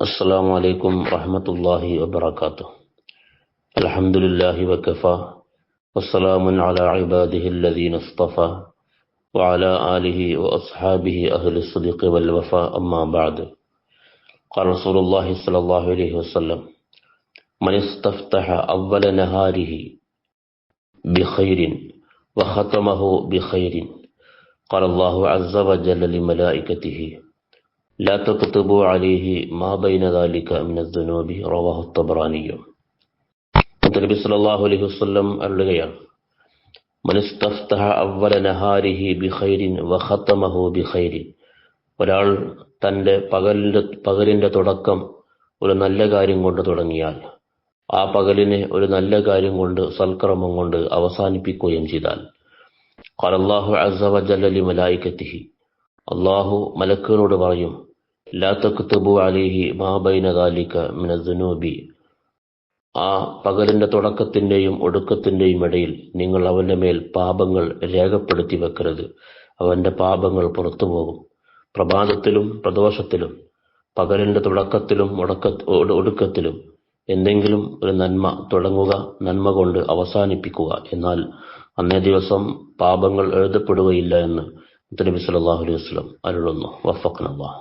السلام عليكم ورحمة الله وبركاته. الحمد لله وكفى والسلام على عباده الذين اصطفى وعلى آله وأصحابه أهل الصدق والوفاء. أما بعد، قال رسول الله صلى الله عليه وسلم: من استفتح أول نهاره بخير وختمه بخير قال الله عز وجل لملائكته: لا تكتبوا عليه ما بين ذلك من الذنوب. رواه الطبراني. നബി സല്ലല്ലാഹു അലൈഹി വസല്ലം അരുളുകയാണ്: മൻ ഇസ്തഫ്തഹ അവ്വല നഹാരിഹി ബിഖൈരിൻ വഖതമഹു ബിഖൈരിൻ. ഒരാൾ തന്റെ പകലിന്റെ തുടക്കം ഒരു നല്ല കാര്യം കൊണ്ട് തുടങ്ങിയാൽ ആ പകലിനെ ഒരു നല്ല കാര്യം കൊണ്ട്, സൽക്കർമ്മം കൊണ്ട് അവസാനിപ്പിക്കുകയും ചെയ്താൽ ഖാല അല്ലാഹു അസ്സ വജല്ല ലിമലായികതിഹി, അല്ലാഹു മലക്കുകളോട് പറയും: ലാ തക്തുബു അലൈഹി മാ ബൈന ദാലിക മിനദ്ദുനൂബി. ആ പകലിന്റെ തുടക്കത്തിന്റെയും ഒടുക്കത്തിന്റെയും ഇടയിൽ നിങ്ങൾ അവന്റെ മേൽ പാപങ്ങൾ രേഖപ്പെടുത്തി വെക്കരുത്. അവന്റെ പാപങ്ങൾ പുറത്തു പോകും. പ്രഭാതത്തിലും പ്രദോഷത്തിലും, പകലിന്റെ തുടക്കത്തിലും ഒടുക്കത്തിലും എന്തെങ്കിലും ഒരു നന്മ തുടങ്ങുക, നന്മ കൊണ്ട് അവസാനിപ്പിക്കുക. എന്നാൽ അന്നേ ദിവസം പാപങ്ങൾ എഴുതപ്പെടുകയില്ല എന്ന് നബി സല്ലല്ലാഹു അലൈഹി വസല്ലം അരുളുന്നു. വഫഖ്നല്ലാഹ്.